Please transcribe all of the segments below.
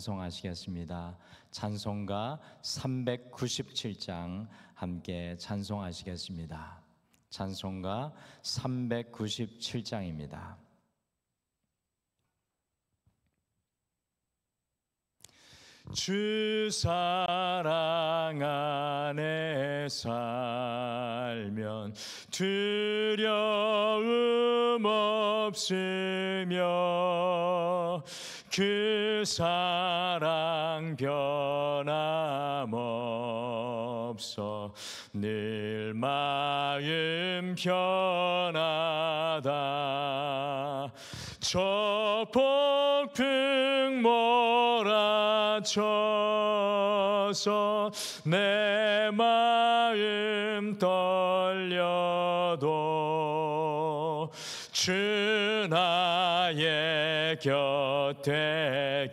찬송하시겠습니다. 찬송가 397장 함께 찬송하시겠습니다. 찬송가 397장입니다. 주 사랑 안에 살면 두려움 없으며 그 사랑 변함없어 늘 마음 편하다. 저 폭풍 몰아쳐서 내 마음 떨려도 주 나의 곁에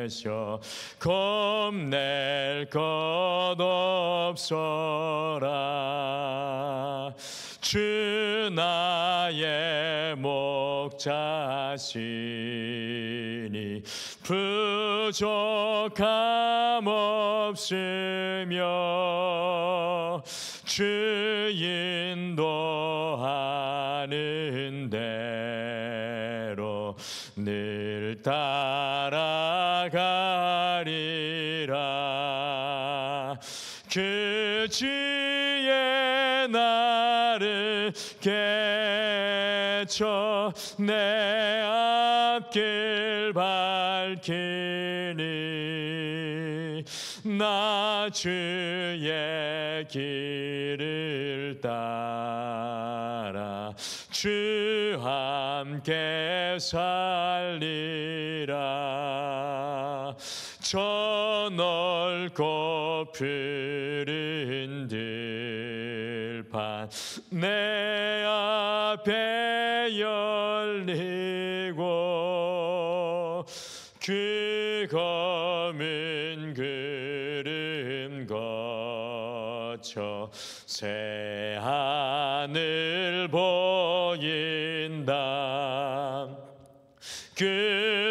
계셔 겁낼 것 없어라. 주 나의 목자시니 부족함 없으며 주 인도하는 대로 늘 따라가리라. 그 주의 나를 깨쳐 내 앞길 밝히니 나 주의 길을 따라 주 함께 살리라. 저 넓고 푸른 들판 내 앞에 열리고 그 검은 구름 거쳐 새 하늘 보인다.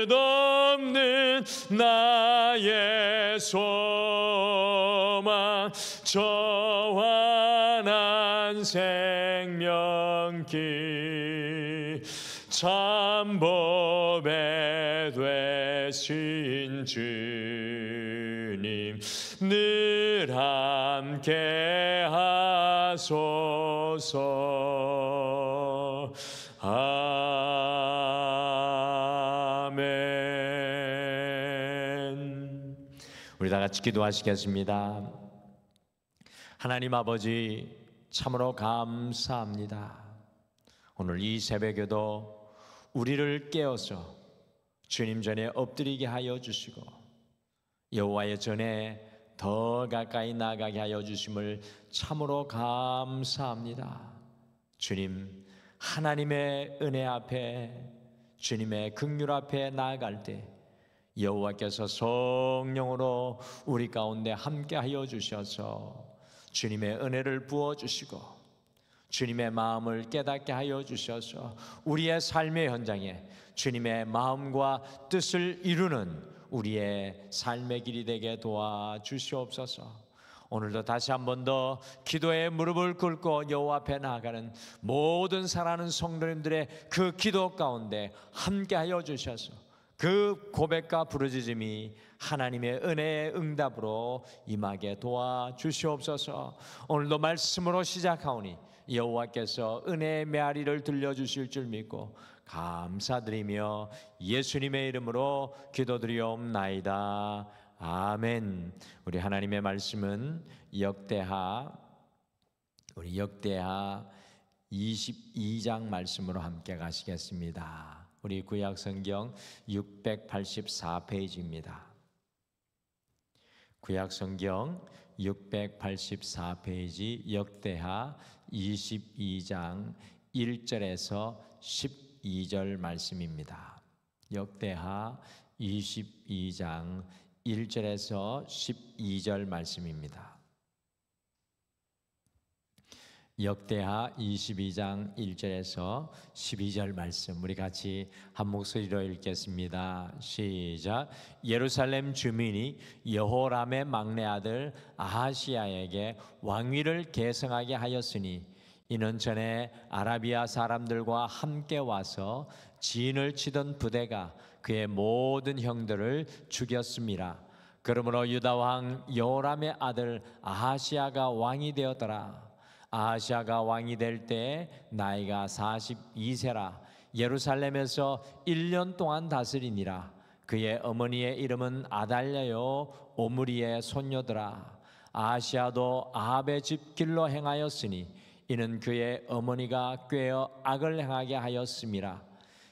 끝없는 나의 소망 저 환한 생명길 참 보배 되신 주님 늘 함께 하소서. 아멘. 우리 다 같이 기도하시겠습니다. 하나님 아버지, 참으로 감사합니다. 오늘 이 새벽에도 우리를 깨워서 주님 전에 엎드리게 하여 주시고 여호와의 전에 더 가까이 나가게 하여 주심을 참으로 감사합니다. 주님, 하나님의 은혜 앞에, 주님의 긍휼 앞에 나아갈 때 여호와께서 성령으로 우리 가운데 함께 하여 주셔서 주님의 은혜를 부어주시고 주님의 마음을 깨닫게 하여 주셔서 우리의 삶의 현장에 주님의 마음과 뜻을 이루는 우리의 삶의 길이 되게 도와주시옵소서. 오늘도 다시 한 번 더 기도에 무릎을 꿇고 여호와 앞에 나아가는 모든 사랑하는 성도님들의 그 기도 가운데 함께 하여 주셔서 그 고백과 부르짖음이 하나님의 은혜의 응답으로 임하게 도와주시옵소서. 오늘도 말씀으로 시작하오니 여호와께서 은혜의 메아리를 들려주실 줄 믿고 감사드리며 예수님의 이름으로 기도드리옵나이다. 아멘. 우리 하나님의 말씀은 역대하 22장 말씀으로 함께 가시겠습니다. 우리 구약성경 684페이지입니다. 구약성경 684페이지 역대하 22장 1절에서 12절 말씀입니다. 역대하 22장 1절에서 12절 말씀입니다. 역대하 22장 1절에서 12절 말씀 우리 같이 한 목소리로 읽겠습니다. 시작. 예루살렘 주민이 여호람의 막내 아들 아하시야에게 왕위를 계승하게 하였으니 이는 전에 아라비아 사람들과 함께 와서 진을 치던 부대가 그의 모든 형들을 죽였습니다. 그러므로 유다 왕 여호람의 아들 아하시야가 왕이 되었더라. 아하시야가 왕이 될 때 나이가 42세라 예루살렘에서 1년 동안 다스리니라. 그의 어머니의 이름은 아달랴요 오므리의 손녀더라. 아하시야도 아합의 집 길로 행하였으니 이는 그의 어머니가 꾀어 악을 행하게 하였음이라.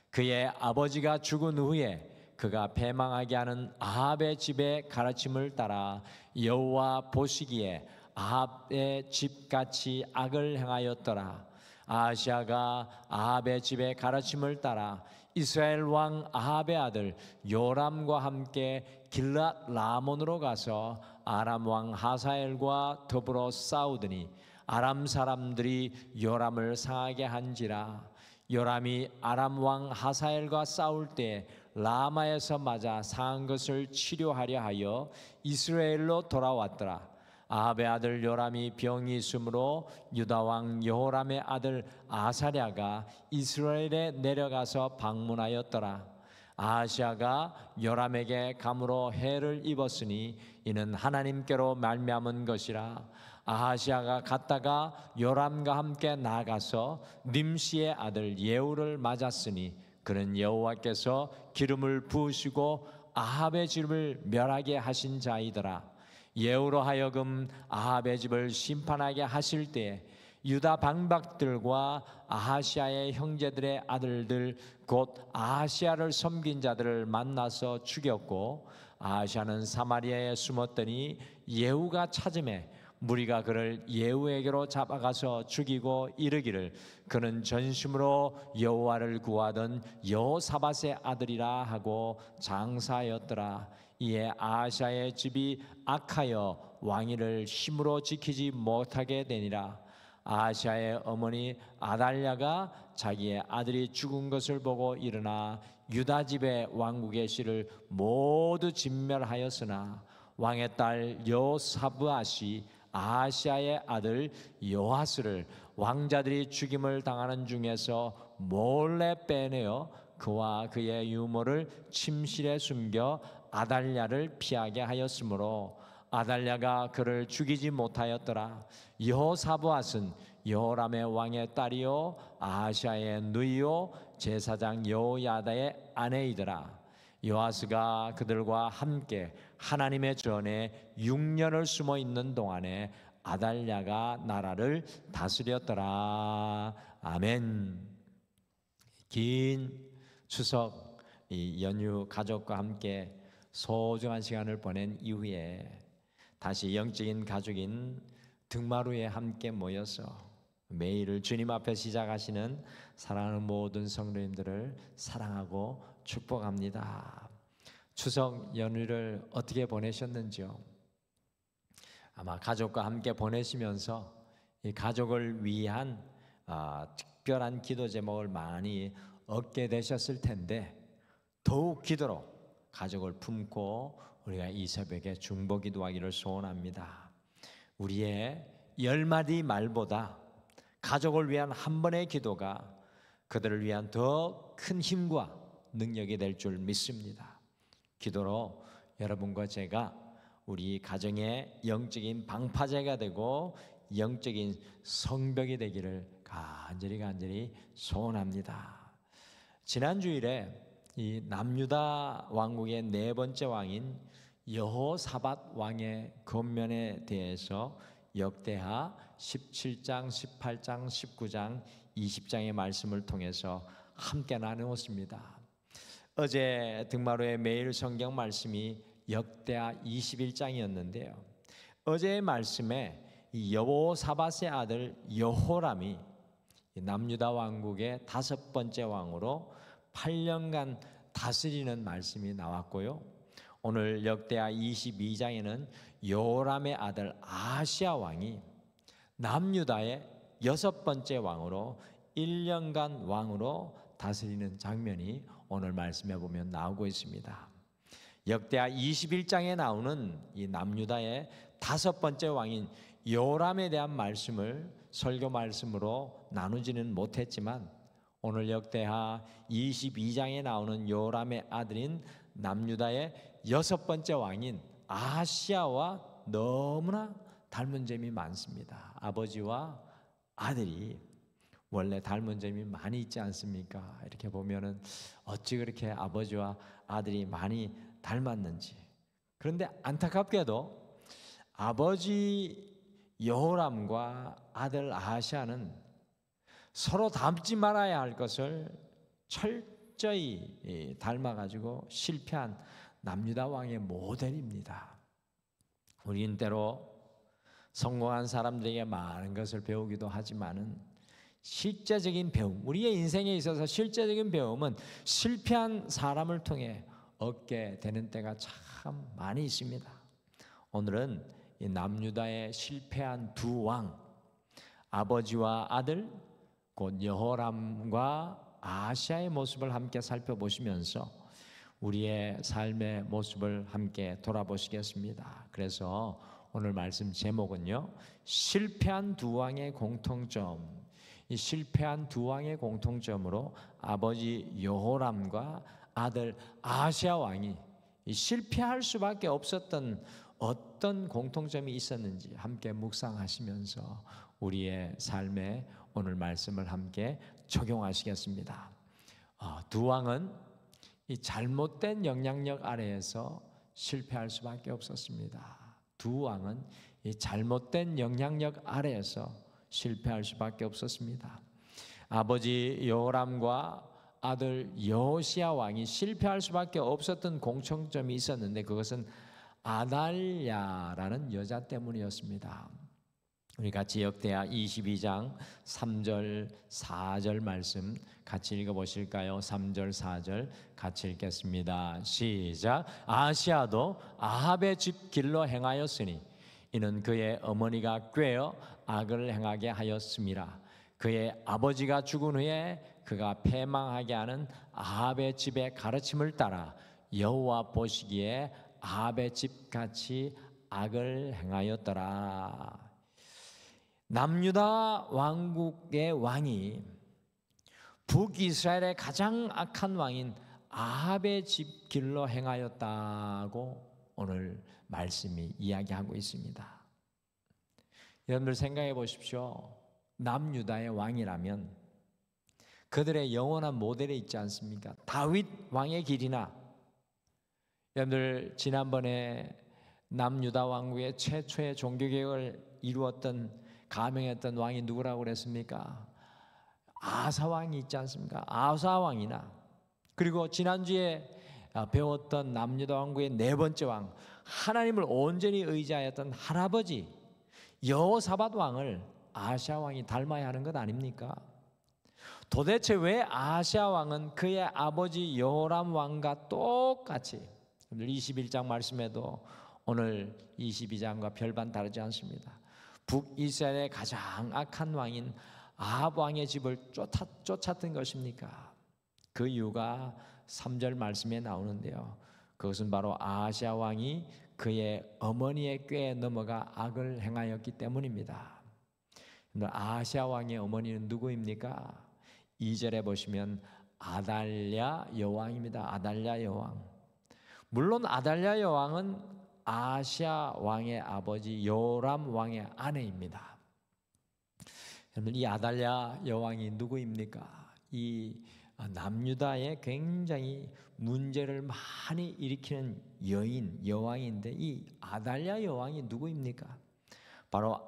그의 아버지가 죽은 후에 그가 패망하게 하는 아합의 집의 가르침을 따라 여호와 보시기에 아합의 집같이 악을 행하였더라. 아하시야가 아합의 집의 가르침을 따라 이스라엘 왕 아합의 아들 요람과 함께 길랏 라몬으로 가서 아람 왕 하사엘과 더불어 싸우더니 아람 사람들이 요람을 상하게 한지라. 요람이 아람 왕 하사엘과 싸울 때 라마에서 맞아 상한 것을 치료하려 하여 이스라엘로 돌아왔더라. 아합의 아들 요람이 병이 있으므로 유다 왕 여호람의 아들 아사랴가 이스라엘에 내려가서 방문하였더라. 아하시야가 요람에게 감으로 해를 입었으니 이는 하나님께로 말미암은 것이라. 아하시야가 갔다가 요람과 함께 나가서 님시의 아들 예후를 맞았으니 그는 여호와께서 기름을 부으시고 아합의 집을 멸하게 하신 자이더라. 예후로 하여금 아합의 집을 심판하게 하실 때 유다 방박들과 아하시야의 형제들의 아들들 곧 아하시야를 섬긴 자들을 만나서 죽였고 아하시야는 사마리아에 숨었더니 예후가 찾음에 무리가 그를 예후에게로 잡아가서 죽이고 이르기를 그는 전심으로 여호와를 구하던 여호사밧의 아들이라 하고 장사하였더라. 이에 아하시야의 집이 악하여 왕위를 힘으로 지키지 못하게 되니라. 아하시야의 어머니 아달랴가 자기의 아들이 죽은 것을 보고 일어나 유다 집의 왕국의 씨를 모두 진멸하였으나 왕의 딸 여호사브앗이 아하시야의 아들 요아스를 왕자들이 죽임을 당하는 중에서 몰래 빼내어 그와 그의 유모를 침실에 숨겨 아달랴를 피하게 하였으므로 아달랴가 그를 죽이지 못하였더라. 여호사브앗은 여호람의 왕의 딸이요 아하시야의 누이요 제사장 여호야다의 아내이더라. 요아스가 그들과 함께 하나님의 전에 6년을 숨어 있는 동안에 아달랴가 나라를 다스렸더라. 아멘. 긴 추석 이 연휴 가족과 함께 소중한 시간을 보낸 이후에 다시 영적인 가족인 등마루에 함께 모여서 매일을 주님 앞에 시작하시는 사랑하는 모든 성도님들을 사랑하고 축복합니다. 추석 연휴를 어떻게 보내셨는지요? 아마 가족과 함께 보내시면서 이 가족을 위한 특별한 기도 제목을 많이 얻게 되셨을 텐데 더욱 기도로 가족을 품고 우리가 이 새벽에 중보 기도하기를 소원합니다. 우리의 10마디 말보다 가족을 위한 한 번의 기도가 그들을 위한 더 큰 힘과 능력이 될 줄 믿습니다. 기도로 여러분과 제가 우리 가정의 영적인 방파제가 되고 영적인 성벽이 되기를 간절히 소원합니다. 지난 주일에 이 남유다 왕국의 네 번째 왕인 여호사밧 왕의 권면에 대해서 역대하 17장, 18장, 19장, 20장의 말씀을 통해서 함께 나누었습니다. 어제 등마루의 매일 성경 말씀이 역대하 21장이었는데요. 어제의 말씀에 여호사밧의 아들 여호람이 남유다 왕국의 5번째 왕으로 8년간 다스리는 말씀이 나왔고요. 오늘 역대하 22장에는 여호람의 아들 아하시야 왕이 남유다의 6번째 왕으로 1년간 왕으로 다스리는 장면이 오늘 말씀해 보면 나오고 있습니다. 역대하 21장에 나오는 이 남유다의 5번째 왕인 요람에 대한 말씀을 설교 말씀으로 나누지는 못했지만 오늘 역대하 22장에 나오는 요람의 아들인 남유다의 6번째 왕인 아하시야와 너무나 닮은 점이 많습니다. 아버지와 아들이 원래 닮은 점이 많이 있지 않습니까? 이렇게 보면은 어찌 그렇게 아버지와 아들이 많이 닮았는지. 그런데 안타깝게도 아버지 여호람과 아들 아하시야는 서로 닮지 말아야 할 것을 철저히 닮아가지고 실패한 남유다 왕의 모델입니다. 우리는 때로 성공한 사람들에게 많은 것을 배우기도 하지만은 실제적인 배움, 우리의 인생에 있어서 실제적인 배움은 실패한 사람을 통해 얻게 되는 때가 참 많이 있습니다. 오늘은 이 남유다의 실패한 두 왕, 아버지와 아들, 곧 여호람과 아하시야의 모습을 함께 살펴보시면서 우리의 삶의 모습을 함께 돌아보시겠습니다. 그래서 오늘 말씀 제목은요, 실패한 두 왕의 공통점. 이 실패한 두 왕의 공통점으로 아버지 여호람과 아들 아하시야 왕이 실패할 수밖에 없었던 어떤 공통점이 있었는지 함께 묵상하시면서 우리의 삶에 오늘 말씀을 함께 적용하시겠습니다. 두 왕은 이 잘못된 영향력 아래에서 실패할 수밖에 없었습니다. 두 왕은 이 잘못된 영향력 아래에서 실패할 수밖에 없었습니다. 아버지 여호람과 아들 여호시야 왕이 실패할 수밖에 없었던 공통점이 있었는데 그것은 아달랴라는 여자 때문이었습니다. 우리 같이 역대하 22장 3절 4절 말씀 같이 읽어보실까요? 3절 4절 같이 읽겠습니다. 시작. 아하시야도 아합의 집 길로 행하였으니 이는 그의 어머니가 꾀어 악을 행하게 하였음이라. 그의 아버지가 죽은 후에 그가 패망하게 하는 아합의 집의 가르침을 따라 여호와 보시기에 아합의 집같이 악을 행하였더라. 남유다 왕국의 왕이 북이스라엘의 가장 악한 왕인 아합의 집 길로 행하였다고 오늘 말씀이 이야기하고 있습니다. 여러분들 생각해 보십시오. 남유다의 왕이라면 그들의 영원한 모델이 있지 않습니까? 다윗 왕의 길이나, 여러분들 지난번에 남유다 왕국의 최초의 종교개혁을 이루었던 가명했던 왕이 누구라고 그랬습니까? 아사 왕이 있지 않습니까? 아사 왕이나, 그리고 지난주에 배웠던 남유다 왕국의 네 번째 왕, 하나님을 온전히 의지하였던 할아버지 여호사밧 왕을 아하시야 왕이 닮아야 하는 것 아닙니까? 도대체 왜 아하시야 왕은 그의 아버지 여호람 왕과 똑같이, 21장 말씀에도 오늘 22장과 별반 다르지 않습니다. 북이스라엘의 가장 악한 왕인 아합 왕의 집을 쫓았던 것입니까? 그 이유가 3절 말씀에 나오는데요, 그것은 바로 아하시야 왕이 그의 어머니의 꾀에 넘어가 악을 행하였기 때문입니다. 아하시야 왕의 어머니는 누구입니까? 2절에 보시면 아달랴 여왕입니다. 아달랴 여왕. 물론 아달랴 여왕은 아하시야 왕의 아버지 요람 왕의 아내입니다. 여러분, 이 아달랴 여왕이 누구입니까? 이 남유다에 굉장히 문제를 많이 일으키는 여왕인데 이 아달랴 여왕이 누구입니까? 바로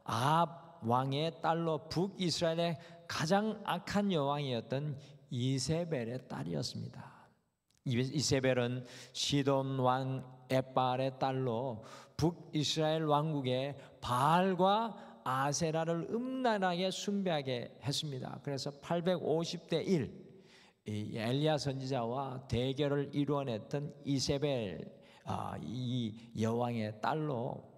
아합 왕의 딸로 북이스라엘의 가장 악한 여왕이었던 이세벨의 딸이었습니다. 이세벨은 시돈 왕 엣바알의 딸로 북이스라엘 왕국의 바알과 아세라를 음란하게 숭배하게 했습니다. 그래서 850대 1 엘리야 선지자와 대결을 이루어냈던 이세벨, 이 여왕의 딸로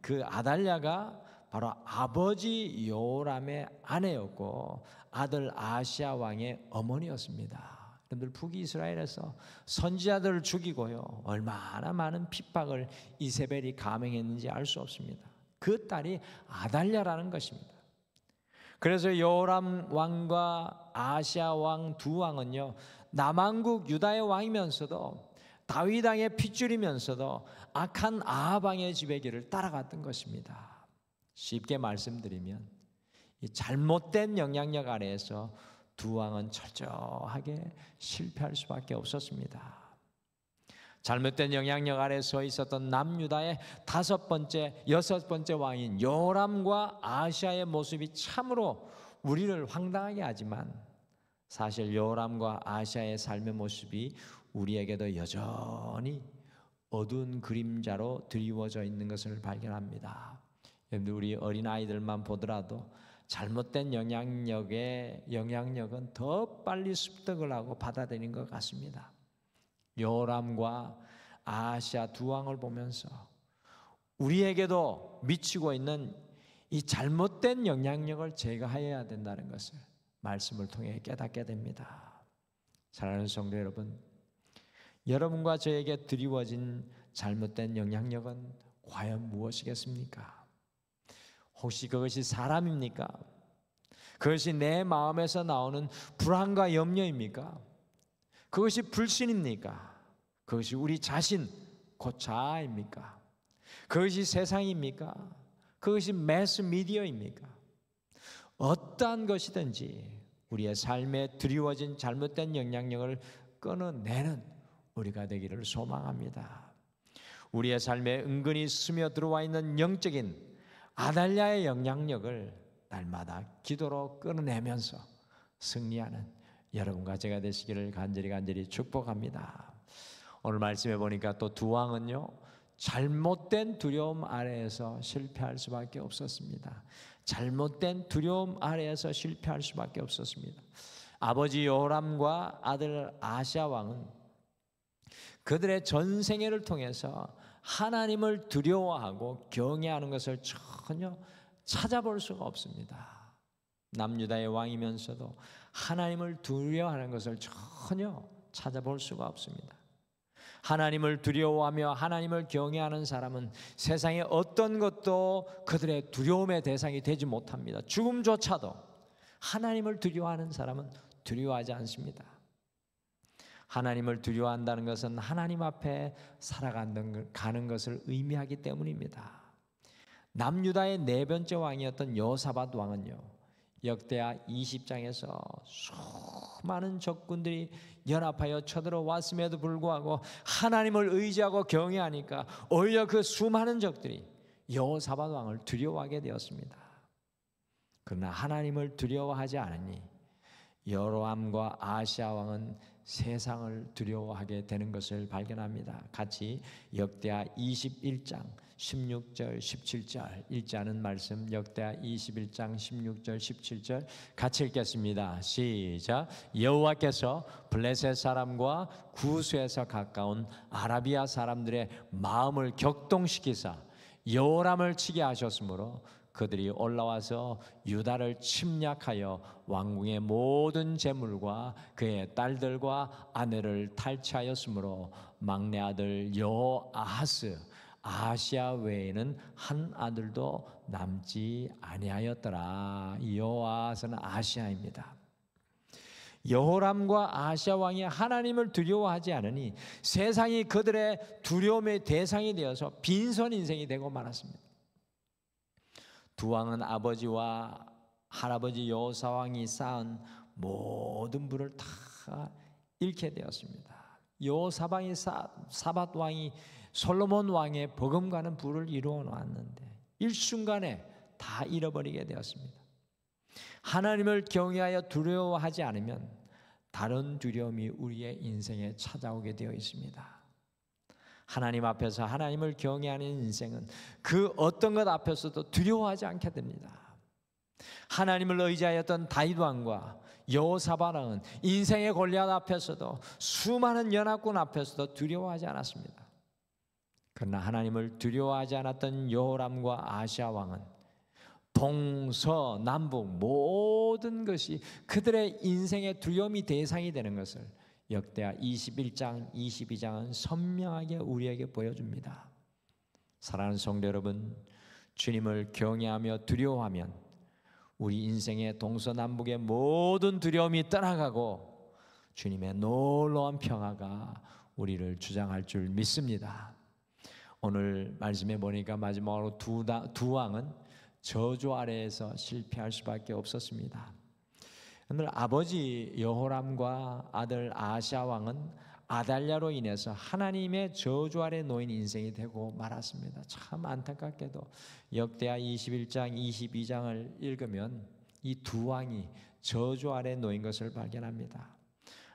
그 아달랴가 바로 아버지 여호람의 아내였고 아들 아하시야 왕의 어머니였습니다. 여러분들 북이스라엘에서 선지자들을 죽이고요, 얼마나 많은 핍박을 이세벨이 감행했는지 알 수 없습니다. 그 딸이 아달랴라는 것입니다. 그래서 여호람 왕과 아하시야 왕 두 왕은요, 남왕국 유다의 왕이면서도 다윗 왕의 핏줄이면서도 악한 아합 왕의 지배의 길을 따라갔던 것입니다. 쉽게 말씀드리면 이 잘못된 영향력 아래에서 두 왕은 철저하게 실패할 수밖에 없었습니다. 잘못된 영향력 아래 서 있었던 남유다의 여섯 번째 왕인 여호람과 아하시야의 모습이 참으로 우리를 황당하게 하지만, 사실 여호람과 아하시야의 삶의 모습이 우리에게도 여전히 어두운 그림자로 드리워져 있는 것을 발견합니다. 여러분들, 우리 어린아이들만 보더라도 잘못된 영향력은 더 빨리 습득을 하고 받아들이는 것 같습니다. 여호람과 아하시야 두 왕을 보면서 우리에게도 미치고 있는 이 잘못된 영향력을 제거해야 된다는 것을 말씀을 통해 깨닫게 됩니다. 사랑하는 성도 여러분, 여러분과 저에게 드리워진 잘못된 영향력은 과연 무엇이겠습니까? 혹시 그것이 사람입니까? 그것이 내 마음에서 나오는 불안과 염려입니까? 그것이 불신입니까? 그것이 우리 자신, 곧 자아입니까? 그것이 세상입니까? 그것이 매스미디어입니까? 어떠한 것이든지 우리의 삶에 드리워진 잘못된 영향력을 끊어내는 우리가 되기를 소망합니다. 우리의 삶에 은근히 스며들어와 있는 영적인 아달랴의 영향력을 날마다 기도로 끊어내면서 승리하는 여러분과 제가 되시기를 간절히 축복합니다. 오늘 말씀해 보니까 또 두 왕은요, 잘못된 두려움 아래에서 실패할 수밖에 없었습니다. 잘못된 두려움 아래에서 실패할 수밖에 없었습니다. 아버지 여호람과 아들 아하시야 왕은 그들의 전생애를 통해서 하나님을 두려워하고 경외하는 것을 전혀 찾아볼 수가 없습니다. 남유다의 왕이면서도 하나님을 두려워하는 것을 전혀 찾아볼 수가 없습니다. 하나님을 두려워하며 하나님을 경외하는 사람은 세상의 어떤 것도 그들의 두려움의 대상이 되지 못합니다. 죽음조차도 하나님을 두려워하는 사람은 두려워하지 않습니다. 하나님을 두려워한다는 것은 하나님 앞에 살아가는 것을 의미하기 때문입니다. 남유다의 네 번째 왕이었던 여호사밧 왕은요, 역대하 20장에서 수많은 적군들이 연합하여 쳐들어왔음에도 불구하고 하나님을 의지하고 경외하니까 오히려 그 수많은 적들이 여호사밧 왕을 두려워하게 되었습니다. 그러나 하나님을 두려워하지 않으니 여로함과 아하시야 왕은 세상을 두려워하게 되는 것을 발견합니다. 같이 역대하 21장 16절 17절 읽지 않은 말씀, 역대하 21장 16절 17절 같이 읽겠습니다. 시작. 여호와께서 블레셋 사람과 구스에서 가까운 아라비아 사람들의 마음을 격동시키사 여호람을 치게 하셨으므로 그들이 올라와서 유다를 침략하여 왕궁의 모든 재물과 그의 딸들과 아내를 탈취하였으므로 막내 아들 여호아하스 아하시야 외에는 한 아들도 남지 아니하였더라. 여호아하스는 아하시야입니다. 여호람과 아하시야 왕이 하나님을 두려워하지 않으니 세상이 그들의 두려움의 대상이 되어서 빈손 인생이 되고 말았습니다. 두 왕은 아버지와 할아버지 여호사 왕이 쌓은 모든 부를 다 잃게 되었습니다. 여호사밧 왕이 솔로몬 왕의 버금가는 부를 이루어 놓았는데 일순간에 다 잃어버리게 되었습니다. 하나님을 경외하여 두려워하지 않으면 다른 두려움이 우리의 인생에 찾아오게 되어 있습니다. 하나님 앞에서 하나님을 경외하는 인생은 그 어떤 것 앞에서도 두려워하지 않게 됩니다. 하나님을 의지하였던 다윗 왕과 여호사밧 왕은 인생의 골리앗 앞에서도 수많은 연합군 앞에서도 두려워하지 않았습니다. 그러나 하나님을 두려워하지 않았던 여호람과 아하시야 왕은 동서남북 모든 것이 그들의 인생의 두려움이 대상이 되는 것을 역대하 21장, 22장은 선명하게 우리에게 보여줍니다. 사랑하는 성도 여러분, 주님을 경외하며 두려워하면 우리 인생의 동서남북의 모든 두려움이 떠나가고 주님의 놀라운 평화가 우리를 주장할 줄 믿습니다. 오늘 말씀해 보니까 마지막으로 두 왕은 저주 아래에서 실패할 수밖에 없었습니다. 오늘 아버지 여호람과 아들 아하시아 왕은 아달랴로 인해서 하나님의 저주 아래 놓인 인생이 되고 말았습니다. 참 안타깝게도 역대하 21장, 22장을 읽으면 이 두 왕이 저주 아래 놓인 것을 발견합니다.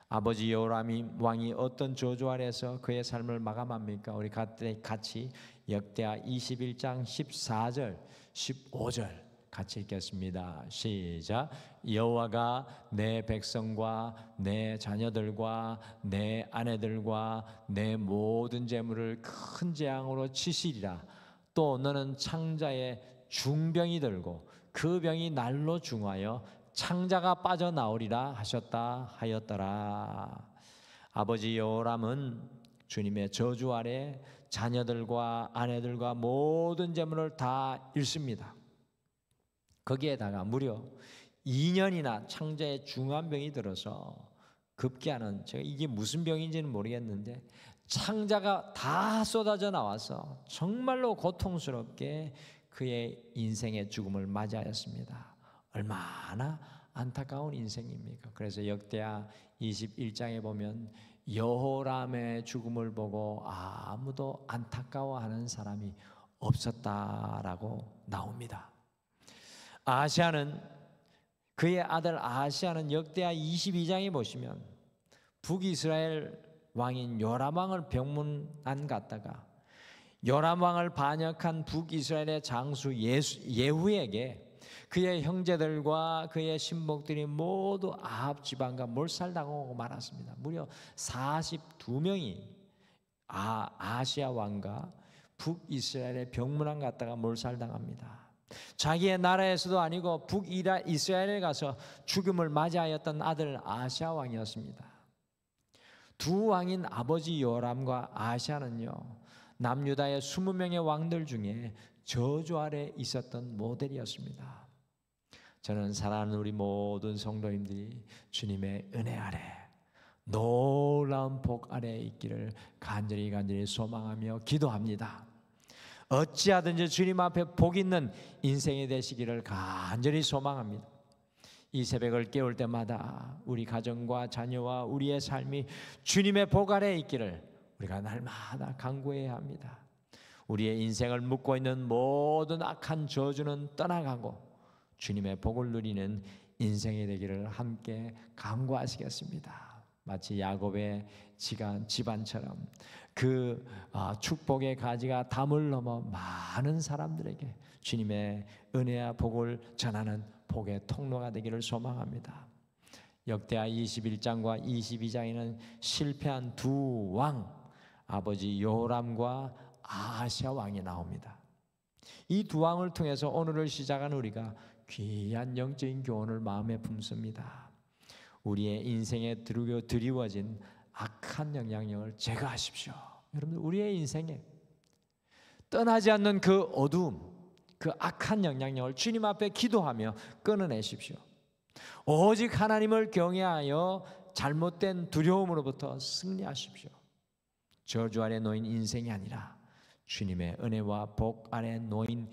아버지 여호람 왕이 어떤 저주 아래에서 그의 삶을 마감합니까? 우리 같이 역대하 21장 14절, 15절 같이 읽겠습니다. 시작. 여호와가 내 백성과 내 자녀들과 내 아내들과 내 모든 재물을 큰 재앙으로 치시리라. 또 너는 창자에 중병이 들고 그 병이 날로 중하여 창자가 빠져나오리라 하셨다 하였더라. 아버지 여호람은 주님의 저주 아래 자녀들과 아내들과 모든 재물을 다 잃습니다. 거기에다가 무려 2년이나 창자에 중한 병이 들어서 급기야는, 제가 이게 무슨 병인지는 모르겠는데 창자가 다 쏟아져 나와서 정말로 고통스럽게 그의 인생의 죽음을 맞이하였습니다. 얼마나 안타까운 인생입니까? 그래서 역대하 21장에 보면 여호람의 죽음을 보고 아무도 안타까워하는 사람이 없었다라고 나옵니다. 아하시아는, 그의 아들 아하시아는 역대하 22장에 보시면 북이스라엘 왕인 요람 왕을 병문안 갔다가 요람 왕을 반역한 북이스라엘의 장수 예후에게 그의 형제들과 그의 신복들이 모두 아합 지방과 몰살당하고 말았습니다. 무려 42명이 아하시아 왕과 북이스라엘의 병문안 갔다가 몰살당합니다. 자기의 나라에서도 아니고 북이스라엘에 가서 죽음을 맞이하였던 아들 아하시아 왕이었습니다. 두 왕인 아버지 요람과 아하시아는요, 남유다의 20명의 왕들 중에 저주 아래 있었던 모델이었습니다. 저는 사랑하는 우리 모든 성도님들이 주님의 은혜 아래, 놀라운 복 아래에 있기를 간절히 소망하며 기도합니다. 어찌하든지 주님 앞에 복 있는 인생이 되시기를 간절히 소망합니다. 이 새벽을 깨울 때마다 우리 가정과 자녀와 우리의 삶이 주님의 복 아래에 있기를 우리가 날마다 간구해야 합니다. 우리의 인생을 묶고 있는 모든 악한 저주는 떠나가고 주님의 복을 누리는 인생이 되기를 함께 간구하시겠습니다. 마치 야곱의 집안처럼 그 축복의 가지가 담을 넘어 많은 사람들에게 주님의 은혜와 복을 전하는 복의 통로가 되기를 소망합니다. 역대하 21장과 22장에는 실패한 두 왕, 아버지 여호람과 아하시아 왕이 나옵니다. 이 두 왕을 통해서 오늘을 시작한 우리가 귀한 영적인 교훈을 마음에 품습니다. 우리의 인생에 드리워진 악한 영향력을 제거하십시오. 여러분, 우리의 인생에 떠나지 않는 그 어두움, 그 악한 영향력을 주님 앞에 기도하며 끊어내십시오. 오직 하나님을 경외하여 잘못된 두려움으로부터 승리하십시오. 저주 아래 놓인 인생이 아니라 주님의 은혜와 복 아래 놓인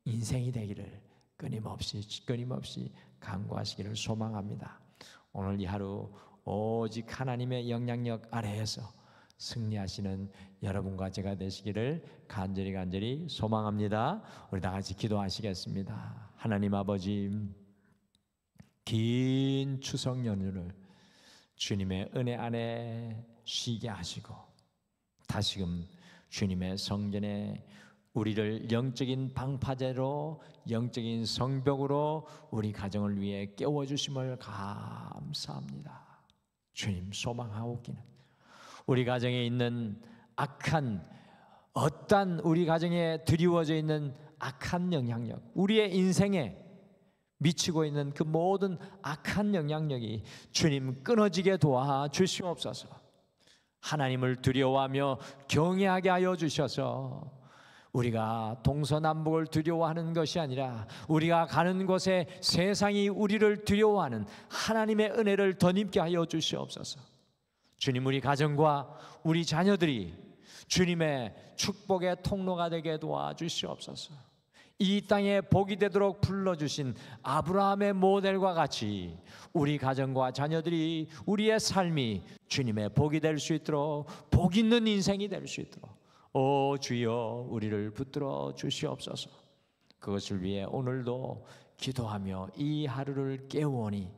인생이 되기를 끊임없이 간구하시기를 소망합니다. 오늘 이 하루 오직 하나님의 영향력 아래에서 승리하시는 여러분과 제가 되시기를 간절히 소망합니다. 우리 다 같이 기도하시겠습니다. 하나님 아버지, 긴 추석 연휴를 주님의 은혜 안에 쉬게 하시고 다시금 주님의 성전에 우리를 영적인 방파제로, 영적인 성벽으로 우리 가정을 위해 깨워주심을 감사합니다. 주님, 소망하옵기는 우리 가정에 있는 악한, 어떤 우리 가정에 드리워져 있는 악한 영향력, 우리의 인생에 미치고 있는 그 모든 악한 영향력이 주님 끊어지게 도와주시옵소서. 하나님을 두려워하며 경외하게 하여 주셔서 우리가 동서남북을 두려워하는 것이 아니라 우리가 가는 곳에 세상이 우리를 두려워하는 하나님의 은혜를 덧입게 하여 주시옵소서. 주님, 우리 가정과 우리 자녀들이 주님의 축복의 통로가 되게 도와주시옵소서. 이 땅에 복이 되도록 불러주신 아브라함의 모델과 같이 우리 가정과 자녀들이, 우리의 삶이 주님의 복이 될 수 있도록, 복 있는 인생이 될 수 있도록 오 주여 우리를 붙들어 주시옵소서. 그것을 위해 오늘도 기도하며 이 하루를 깨우오니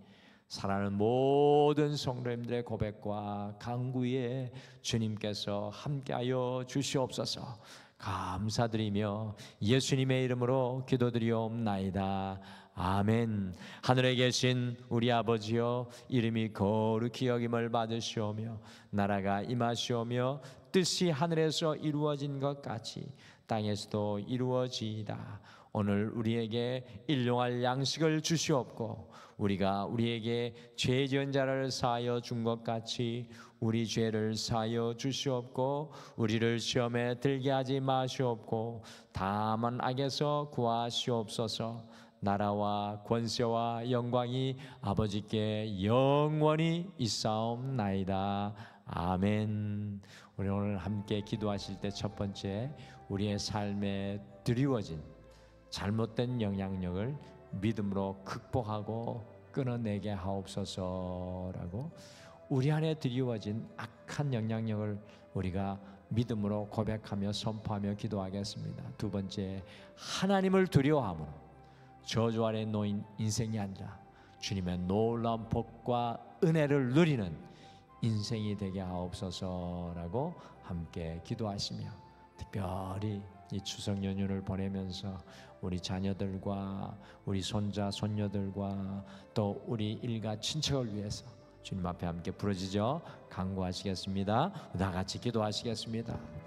사랑하는 모든 성도님들의 고백과 간구에 주님께서 함께하여 주시옵소서. 감사드리며 예수님의 이름으로 기도드리옵나이다. 아멘. 하늘에 계신 우리 아버지여, 이름이 거룩히 여김을 받으시오며 나라가 임하시오며 뜻이 하늘에서 이루어진 것 같이 땅에서도 이루어지이다. 오늘 우리에게 일용할 양식을 주시옵고 우리가 우리에게 죄 지은 자를 사하여 준 것 같이 우리 죄를 사하여 주시옵고 우리를 시험에 들게 하지 마시옵고 다만 악에서 구하시옵소서. 나라와 권세와 영광이 아버지께 영원히 있사옵나이다. 아멘. 우리 오늘 함께 기도하실 때 첫 번째, 우리의 삶에 드리워진 잘못된 영향력을 믿음으로 극복하고 끊어내게 하옵소서라고, 우리 안에 드리워진 악한 영향력을 우리가 믿음으로 고백하며 선포하며 기도하겠습니다. 두 번째, 하나님을 두려워함으로 저주 아래 놓인 인생이 아니라 주님의 놀라운 복과 은혜를 누리는 인생이 되게 하옵소서라고 함께 기도하시며, 특별히 이 추석 연휴를 보내면서 우리 자녀들과 우리 손자 손녀들과 또 우리 일가 친척을 위해서 주님 앞에 함께 부르짖어 간구하시겠습니다. 다 같이 기도하시겠습니다.